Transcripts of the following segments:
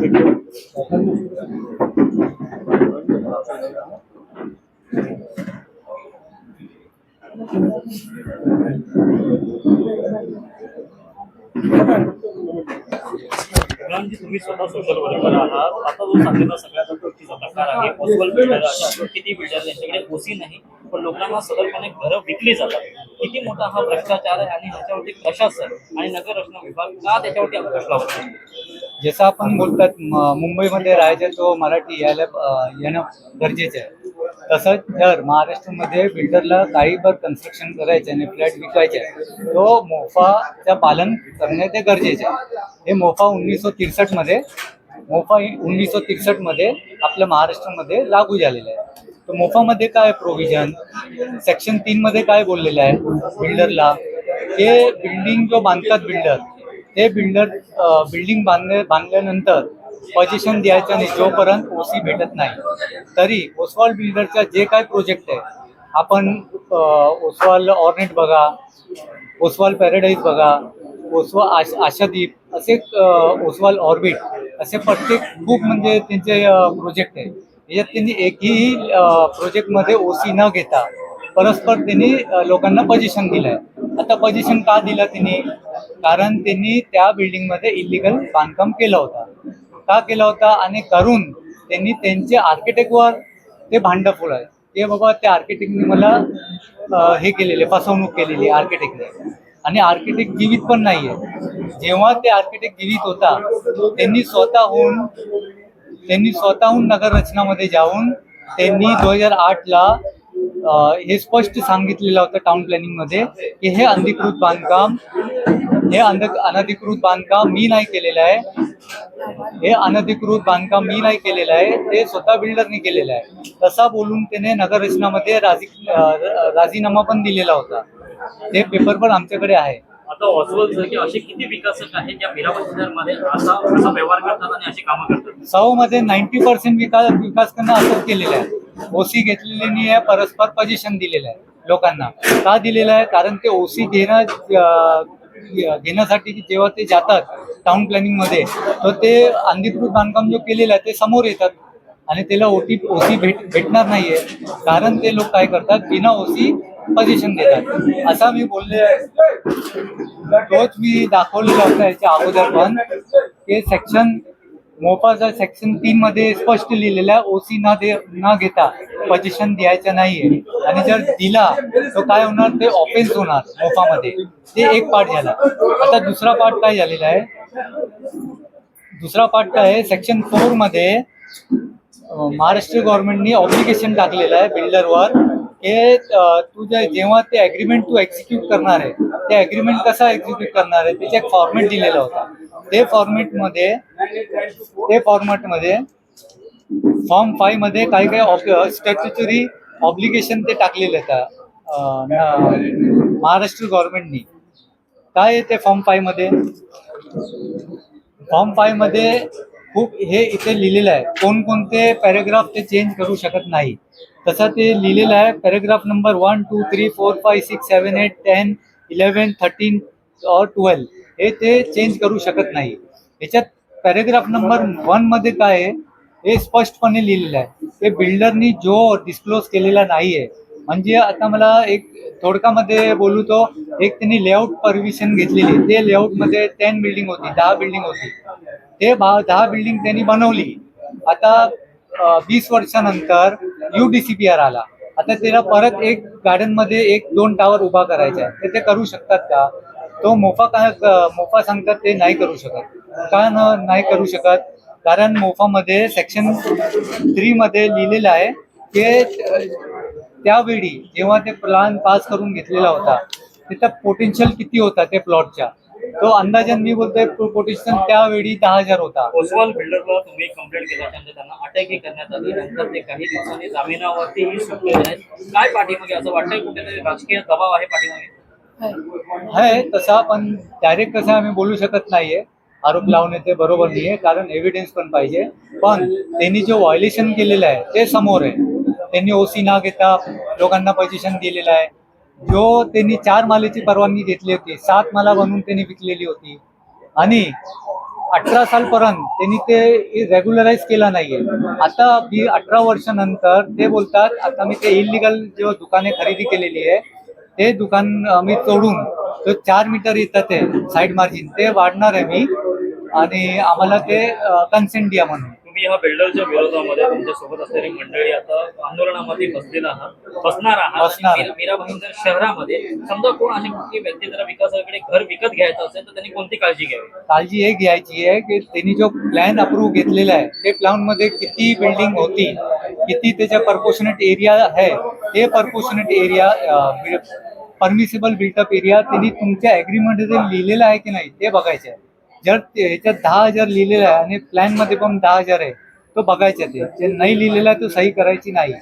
जी तुम्ही स्वतः social worker आहात. आता जो सांगितला सगळ्यात गोष्टीचा प्रकार आहे पॉसिबल बिल्डर अशा किती बिल्डर त्यांच्याकडे ओसी नाही पण लोकांना सदरपणे घरं विकली जातात. किती मोठा हा भ्रष्टाचार आहे आणि ह्याच्यावरती प्रशासन आणि नगर रचना विभाग का त्याच्यावरती अंकुश लावत नाही? जसं आपण बोलतात मुंबईमध्ये राहायचं तो मराठी येणं गरजेचं आहे. तसंच जर महाराष्ट्रामध्ये बिल्डरला काही बर कन्स्ट्रक्शन करायचे आणि फ्लॅट विकायचे तो मोफाचं पालन करणे ते गरजेचे आहे. हे मोफा 1963 मध्ये आपल्या महाराष्ट्रामध्ये लागू झालेलं आहे. तर मोफामध्ये काय प्रोव्हिजन सेक्शन 3 मध्ये काय बोललेलं आहे बिल्डरला हे बिल्डिंग जो बांधतात बिल्डर ते बिल्डिंग बांधल्यानंतर पोझिशन द्यायचं नाही जोपर्यंत ओसी भेटत नाही. तरी ओसवाल बिल्डरचा जे काय प्रोजेक्ट आहे आपण ओसवाल ऑर्नेट बघा, ओसवाल पॅराडाईज बघा, आशादीप असे ओसवाल ऑर्बिट असे प्रत्येक खूप म्हणजे त्यांचे प्रोजेक्ट आहे. याच्यात त्यांनी एकही प्रोजेक्टमध्ये ओसी न घेता परस्पर त्यांनी लोकांना पोझिशन दिलंय. आता पोझिशन का दिलं त्यांनी? कारण त्यांनी त्या बिल्डिंगमध्ये इलिगल बांधकाम केलं होता. का केला होता आणि करून त्यांनी त्यांचे आर्किटेक्टवर ते भांडं फोडाय ते बाबा त्या आर्किटेक्टने मला हे केलेले फसवणूक केलेली आर्किटेक्टने. आणि आर्किटेक्ट जीवित पण नाहीये. जेव्हा ते आर्किटेक्ट जीवित होता त्यांनी स्वतःहून नगर रचनामध्ये जाऊन त्यांनी 2008ला हे स्पष्ट सांगितलेलं होतं टाउन प्लॅनिंग मध्ये की हे अनधिकृत बांधकाम मी नाही केलेलं आहे. हे अनधिकृत बांधकाम मी नाही केलेलं आहे ते स्वतः बिल्डरने केलेलं आहे. तसा बोलून त्याने नगर रचनामध्ये राजीनामा पण दिलेला होता. ते पेपर पण आमच्याकडे आहे. आता ऑस्वल की असे किती विकासक आहेत ज्या मीरा मध्ये असा व्यवहार करतात आणि अशी कामं करतात? सौमध्ये 90% विकास करणं असंच केलेलं आहे. ओसी घेतलेली नाही आहे, परस्पर पोझिशन दिलेलं आहे लोकांना. का दिलेलं आहे? कारण ते ओसी घेण्यासाठी जेव्हा ते जातात टाउन प्लॅनिंग मध्ये तर ते अनधिकृत बांधकाम जो केलेलं आहे ते समोर येतात आणि त्याला ओसी भेटणार नाहीये. कारण ते लोक काय करतात बिना ओसी पोझिशन देतात. असा मी बोलले तोच मी दाखवलेला होता याच्या अगोदर पण ते मोफाचा सेक्शन 3 मध्ये स्पष्ट लिहिलेलं आहे ओसी न घेता पोझिशन द्यायचं नाहीये. आणि जर दिला तो काय होणार ते ऑफेन्स होणार मोफामध्ये. ते एक पार्ट झाला. आता दुसरा पार्ट काय झालेला आहे? दुसरा पार्ट काय आहे सेक्शन 4 मध्ये महाराष्ट्र गव्हर्नमेंटनी ऑब्लिगेशन टाकलेलं आहे बिल्डरवर की तू जेव्हा ते अग्रीमेंट तू एक्झिक्यूट करणार आहे ते अग्रीमेंट कसा एक्झिक्यूट करणार आहे त्याचा एक फॉर्मेट दिलेला होता. ते फॉर्मेटमध्ये फॉर्म 5 मध्ये काही स्टॅट्युटरी ऑब्लिगेशन ते टाकलेले होतं महाराष्ट्र गव्हर्नमेंटनी. काय आहे ते फॉर्म 5 मध्ये खूप हे इथे लिहिलेलं आहे कोणकोणते पॅराग्राफ ते चेंज करू शकत नाही. तसं ते लिहिलेलं आहे पॅराग्राफ नंबर 1, 2, 3, 4, 5, 6, 7, 8, 10, 11, 13 और 12 हे ते चेंज करू शकत नाही. याच्यात पॅराग्राफ नंबर 1 मध्ये काय आहे हे स्पष्टपणे लिहिलेलं आहे ते बिल्डरनी जो डिस्क्लोज केलेला नाहीये. म्हणजे आता मला एक थोडक्यामध्ये बोलू तो एक त्यांनी लेआउट परमिशन घेतलेली. ते लेआउट मध्ये 10 बिल्डिंग होती, 10 बिल्डिंग होती. ते 10 बिल्डिंग त्यांनी बनवली. आता 20 वर्षानंतर UDCPR आला. आता त्याला परत एक गार्डन मध्ये 1-2 टावर उभा करायचा आहे तर ते करू शकतात का? तो मोफा सांगतात ते नाही करू शकत. का नाही करू शकत? कारण मोफामध्ये सेक्शन 3 मध्ये लिहिलेलं आहे की त्यावेळी जेव्हा ते प्लॅन पास करून घेतलेला होता तिथं पोटेन्शियल किती होता ते प्लॉटच्या तो अंदाजन मी बोलतोय पोटेन्शियल त्यावेळी 10,000 होता. ओसवाल बिल्डरला तुम्ही कंप्लेंट केल्यानंतर त्यांना अटकही करण्यात आली. नंतर ते काही दिवसांनी जामिनावरतीही सुटलेले आहेत. काय पाठीमागे असं वाटतंय कुठेतरी राजकीय दबाव आहे पाठीमागे? आहे तसा पण डायरेक्ट कसं आम्ही बोलू शकत नाहीये. आरोप लावणे ते बरोबर नाहीये कारण एव्हिडन्स पण पाहिजे. पण त्यांनी जो व्हायोलेशन केलेलं आहे ते समोर आहे. त्यांनी ओसी न घेता लोकांना पोझिशन दिलेलं आहे. जो त्यांनी 4 मालेची परवानगी घेतली होती 7 माला बनवून त्यांनी विकलेली होती. आणि 18 सालपर्यंत त्यांनी ते रेग्युलराईज केला नाहीये. आता 18 वर्षानंतर ते बोलतात आता मी ते इलिगल जेव्हा दुकाने खरेदी केलेली आहे ते दुकान मी तोडून जो 4 मीटर येतं ते साईड मार्जिन ते वाढणार आहे मी आणि आम्हाला ते कन्सेंट द्या म्हणून. तुम्ही ह्या बिल्डरच्या विरोधामध्ये तुमच्या सोबत असलेली मंडळी आता आंदोलनामध्ये बसणार आहात. मीरा भाईंदर शहरामध्ये समजा कोण अशी कुठली व्यक्ती जरा विकासाकडे घर विकत घ्यायचं असेल तर त्यांनी कोणती काळजी घ्यावी? काळजी हे घ्यायची आहे की त्यांनी जो प्लॅन अप्रूव्ह घेतलेला आहे ते प्लॅन मध्ये किती बिल्डिंग होती, किती त्याच्या पर्पोशनेट एरिया आहे, ते पर्पोशनेट एरिया परमिसेबल बिल्टअप एरिया त्यांनी तुमच्या ॲग्रीमेंटमध्ये लिहिलेलं आहे की नाही ते बघायचं आहे. जर ह्याच्यात 10,000 लिहिलेलं आहे आणि प्लॅन मध्ये पण 10,000 आहे तो बघायचा ते जे नाही लिहिलेला आहे तो सही करायची नाही.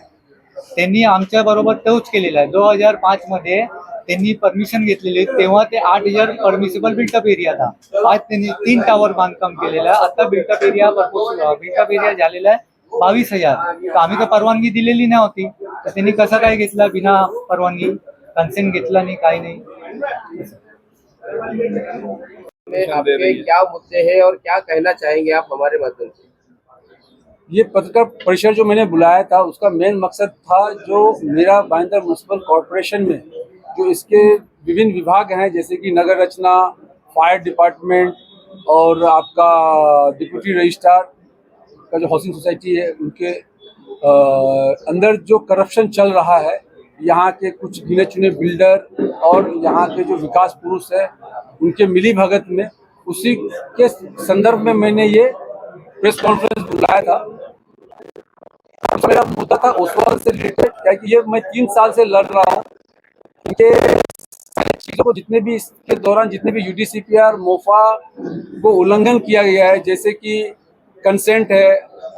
त्यांनी आमच्या बरोबर तोच केलेला आहे. 2005 मध्ये त्यांनी परमिशन घेतलेली तेव्हा ते 8,000 परमिसेबल बिल्टअप एरिया था. आज त्यांनी 3 टावर बांधकाम केलेलं आहे. आता बिल्टअप एरिया झालेला आहे 22,000. तर आम्ही तर परवानगी दिलेली नाही होती तर त्यांनी कसं काय घेतला बिना परवानगी, कन्सेंट घेतला नाही काही नाही. में आपके क्या मुद्दे हैं और क्या कहना चाहेंगे आप हमारे माध्यम से? ये पत्रकार परिषद जो मैंने बुलाया था उसका मेन मकसद था जो मीरा भाईंदर म्युनिसिपल कॉरपोरेशन में जो इसके विभिन्न विभाग हैं जैसे कि नगर रचना, फायर डिपार्टमेंट और आपका डिप्टी रजिस्ट्रार का जो हाउसिंग सोसाइटी है उनके अंदर जो करप्शन चल रहा है, यहाँ के कुछ गिने चुने बिल्डर और यहाँ के जो विकास पुरुष है उनके मिली भगत में, उसी के संदर्भ में मैंने ये प्रेस कॉन्फ्रेंस बुलाया था। मेरा मुद्दा था ओसवाल से रिलेटेड, क्या कि ये मैं 3 साल से लड़ रहा हूँ। ये चीज़ों को जितने भी इसके दौरान जितने भी UDCPR मोफा को उल्लंघन किया गया है, जैसे कि कंसेंट है,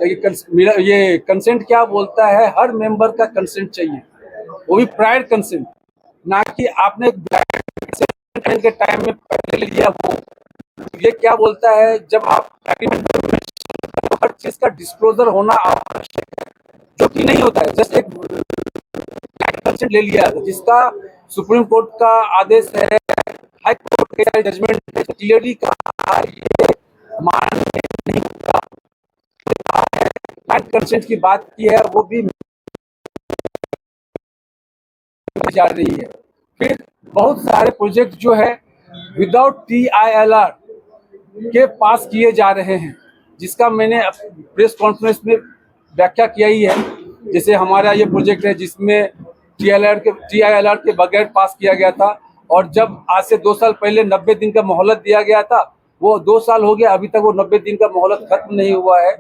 ये कंसेंट क्या बोलता है, हर मेंबर का कंसेंट चाहिए, वो भी प्रायर कंसेंट, ना कि आपने के टाइम में पहले लिया वो। ये क्या बोलता है, जब आप एग्रीमेंट में हर चीज का डिस्क्लोजर होना आवश्यक है, जो कि नहीं होता है। जस्ट एक कंसेंट ले लिया जिसका सुप्रीम कोर्ट का आदेश है, हाई कोर्ट के जजमेंट क्लियरली कहा ये मान्य नहीं होता। कंसेंट की बात की है वो भी जा रही है। फिर बहुत सारे प्रोजेक्ट जो है विदाउट TILR के पास किए जा रहे हैं, जिसका मैंने प्रेस कॉन्फ्रेंस में व्याख्या किया ही है। जैसे हमारा ये प्रोजेक्ट है जिसमें TILR के बगैर पास किया गया था, और जब आज से 2 साल पहले 90 दिन का मोहलत दिया गया था, वो 2 साल हो गया, अभी तक वो 90 दिन का मोहलत खत्म नहीं हुआ है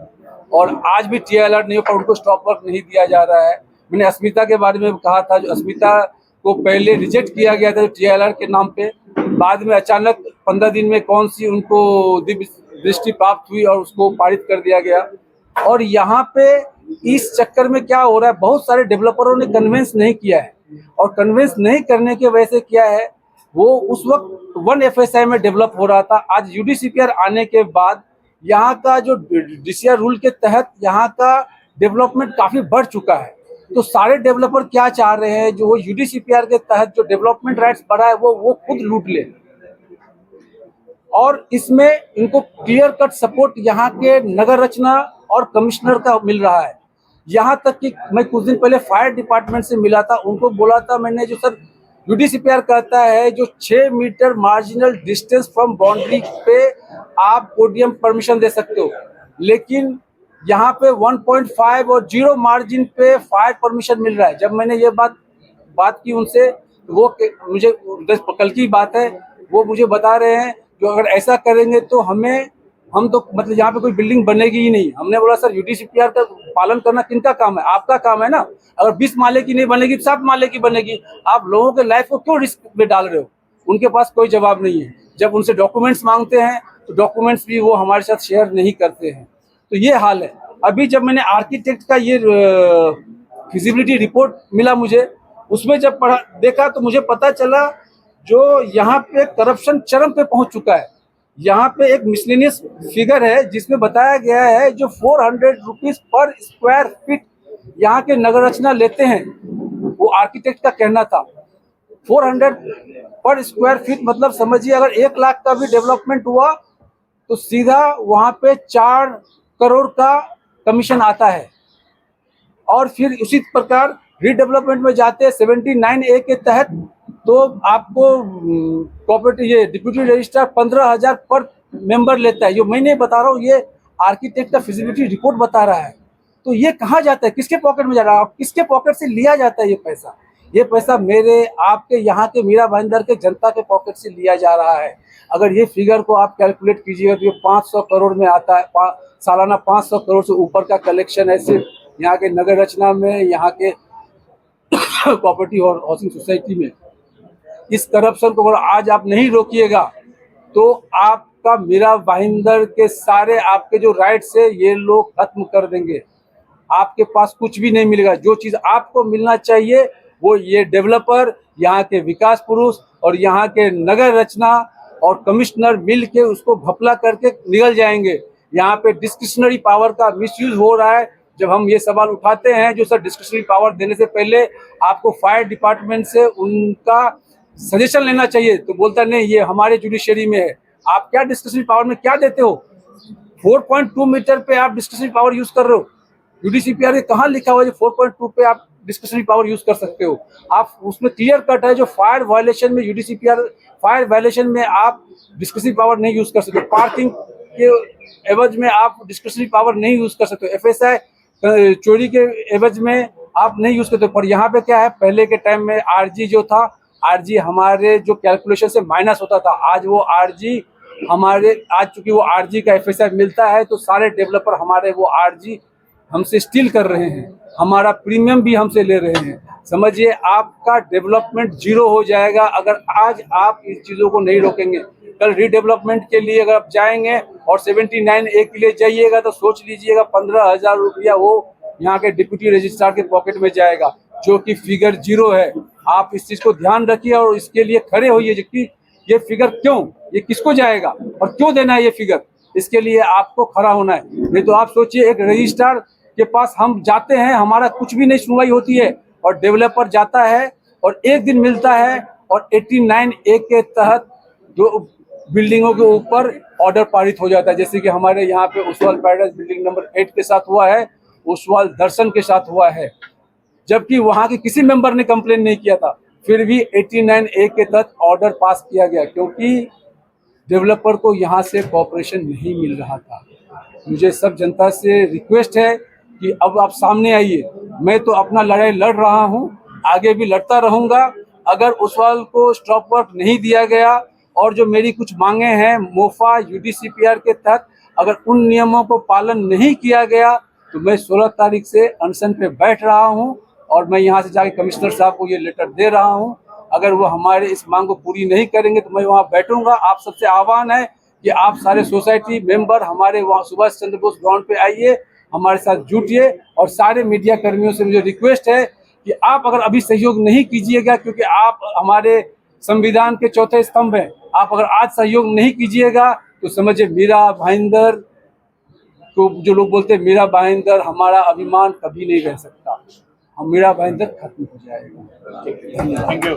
और आज भी TILR नहीं पर उनको स्टॉप वर्क नहीं दिया जा रहा है। मैंने अस्मिता के बारे में कहा था, जो अस्मिता को पहले रिजेक्ट किया गया था TILR के नाम पे, बाद में अचानक 15 दिन में कौन सी उनको दिव्य दृष्टि प्राप्त हुई और उसको पारित कर दिया गया। और यहाँ पे इस चक्कर में क्या हो रहा है, बहुत सारे डेवलपरों ने कन्विंस नहीं किया है, और कन्विंस नहीं करने की वजह से क्या है, वो उस वक्त 1 FSI में डेवलप हो रहा था। आज UDCPR आने के बाद यहाँ का जो DCR रूल के तहत यहाँ का डेवलपमेंट काफ़ी बढ़ चुका है। तो सारे डेवलपर क्या चाह रहे हैं, जो वो UDCPR के तहत जो डेवलपमेंट राइट्स बढ़ा है वो खुद लूट ले, और इसमें इनको क्लियर कट सपोर्ट यहाँ के नगर रचना और कमिश्नर का मिल रहा है। यहाँ तक कि मैं कुछ दिन पहले फायर डिपार्टमेंट से मिला था, उनको बोला था मैंने, जो सर UDCPR कहता है जो 6 metre marginal distance from boundary पे आप पोडियम परमिशन दे सकते हो, लेकिन यहाँ पे 1.5 और 0 मार्जिन पे फायर परमिशन मिल रहा है। जब मैंने ये बात की उनसे, वो मुझे कल की बात है, वो मुझे बता रहे हैं कि अगर ऐसा करेंगे तो हम तो मतलब यहाँ पे कोई बिल्डिंग बनेगी ही नहीं। हमने बोला सर UDCPR का पालन करना किनका काम है, आपका काम है ना। अगर 20 माले की नहीं बनेगी 7 माले की बनेगी, आप लोगों के लाइफ को क्यों रिस्क में डाल रहे हो। उनके पास कोई जवाब नहीं है। जब उनसे डॉक्यूमेंट्स मांगते हैं तो डॉक्यूमेंट्स भी वो हमारे साथ शेयर नहीं करते हैं। तो ये हाल है। अभी जब मैंने आर्किटेक्ट का ये फिजिबिलिटी रिपोर्ट मिला मुझे, उसमें जब देखा तो मुझे पता चला जो यहाँ पे करप्शन चरम पे पहुंच चुका है। यहाँ पे एक मिसलेनियस फिगर है जिसमें बताया गया है जो 400 रुपीज पर स्क्वायर फीट यहाँ के नगर रचना लेते हैं, वो आर्किटेक्ट का कहना था। 400 पर स्क्वायर फीट मतलब समझिए अगर 1 लाख का भी डेवलपमेंट हुआ तो सीधा वहां पे 4 करोड़ का कमीशन आता है। और फिर उसी प्रकार रीडेवलपमेंट में जाते हैं 79A के तहत, तो आपको प्रॉपर्टी ये डिप्यूटी रजिस्ट्रार 15,000 पर मेंबर लेता है। जो मैं नहीं बता रहा हूँ, ये आर्किटेक्ट का फिजिबिलिटी रिपोर्ट बता रहा है। तो ये कहाँ जाता है, किसके पॉकेट में जा रहा है, किसके पॉकेट से लिया जाता है ये पैसा? ये पैसा मेरे आपके यहाँ के मीरा भाईंदर के जनता के पॉकेट से लिया जा रहा है। अगर ये फिगर को आप कैलकुलेट कीजिएगा तो ये 500 करोड़ में आता है। सालाना 500 करोड़ से ऊपर का कलेक्शन है सिर्फ यहाँ के नगर रचना में, यहाँ के प्रॉपर्टी और हाउसिंग सोसाइटी में। इस करप्शन को अगर आज आप नहीं रोकिएगा तो आपका मीरा भाईंदर के सारे आपके जो राइट्स है ये लोग खत्म कर देंगे। आपके पास कुछ भी नहीं मिलेगा। जो चीज आपको मिलना चाहिए वो ये डेवलपर, यहाँ के विकास पुरुष और यहाँ के नगर रचना और कमिश्नर मिल के उसको घपला करके निकल जाएंगे। यहाँ पे डिस्क्रिशनरी पावर का मिसयूज हो रहा है। जब हम ये सवाल उठाते हैं, जो सर डिस्क्रिशनरी पावर देने से पहले आपको फायर डिपार्टमेंट से उनका सजेशन लेना चाहिए, तो बोलता नहीं ये हमारे जुडिशरी में है। आप क्या डिस्क्रिशनरी पावर में क्या देते हो? 4.2 मीटर पे आप डिस्क्रिशनरी पावर यूज कर रहे हो। यूडीसीपीआर में कहाँ लिखा हुआ है 4.2 पे आप डिस्क्रिशनरी पावर यूज कर सकते हो? आप उसमें क्लियर कट है जो फायर वायलेशन में यूडीसीपीआर फायर वायलेशन में आप डिस्क्रिशनरी पावर नहीं यूज कर सकते। पार्किंग के एवज में आप डिस्क्रिशनरी पावर नहीं यूज कर सकते। एफएसआई चोरी के एवज में आप नहीं यूज करते। पर यहाँ पे क्या है, पहले के टाइम में आरजी जो था, आरजी हमारे जो कैलकुलेशन से माइनस होता था, आज वो आरजी हमारे आज चूंकि वो आरजी का एफएसआई मिलता है तो सारे डेवलपर हमारे वो आरजी हमसे स्टील कर रहे हैं, हमारा प्रीमियम भी हमसे ले रहे हैं। समझिए आपका डेवलपमेंट जीरो हो जाएगा अगर आज आप इस चीज़ों को नहीं रोकेंगे। कल रीडेवलपमेंट के लिए अगर आप जाएंगे और 79A के लिए जाइएगा तो सोच लीजिएगा 15,000 रुपया वो यहाँ के डिप्यूटी रजिस्ट्रार के पॉकेट में जाएगा, जो कि फिगर जीरो है। आप इस चीज़ को ध्यान रखिए और इसके लिए खड़े होइए कि ये फिगर क्यों, ये किसको जाएगा और क्यों देना है ये फिगर, इसके लिए आपको खड़ा होना है। नहीं तो आप सोचिए एक रजिस्ट्रार के पास हम जाते हैं, हमारा कुछ भी नहीं सुनवाई होती है, और डेवलपर जाता है और एक दिन मिलता है और 89A के तहत जो बिल्डिंगों के ऊपर ऑर्डर पारित हो जाता है। जैसे कि हमारे यहाँ पे उस्वाल पैराडाइज बिल्डिंग नंबर 8 के साथ हुआ है, उस्वाल दर्शन के साथ हुआ है, जबकि वहाँ के किसी मेंबर ने कंप्लेन नहीं किया था, फिर भी 89A के तहत ऑर्डर पास किया गया क्योंकि डेवलपर को यहाँ से कॉपरेशन नहीं मिल रहा था। मुझे सब जनता से रिक्वेस्ट है कि अब आप सामने आइए। मैं तो अपना लड़ाई लड़ रहा हूँ, आगे भी लड़ता रहूँगा। अगर उस्वाल को स्टॉप वर्क नहीं दिया गया और जो मेरी कुछ मांगे हैं मोफा यूडीसीपीआर के तहत अगर उन नियमों को पालन नहीं किया गया तो मैं 16 तारीख से अनशन पे बैठ रहा हूं और मैं यहां से जाके कमिश्नर साहब को ये लेटर दे रहा हूं। अगर वो हमारे इस मांग को पूरी नहीं करेंगे तो मैं वहां बैठूंगा। आप सबसे आह्वान है कि आप सारे सोसाइटी मेंबर हमारे वहाँ सुभाष चंद्र बोस ग्राउंड पे आइए, हमारे साथ जुटिए। और सारे मीडिया कर्मियों से मुझे रिक्वेस्ट है कि आप अगर अभी सहयोग नहीं कीजिएगा, क्योंकि आप हमारे संविधान के चौथे स्तंभ हैं, आप अगर आज सहयोग नहीं कीजिएगा तो समझिए मीरा भाईंदर को, जो लोग बोलते हैं मीरा भाईंदर हमारा अभिमान कभी नहीं रह सकता, हम मीरा भाईंदर खत्म हो जाएगा। Thank you.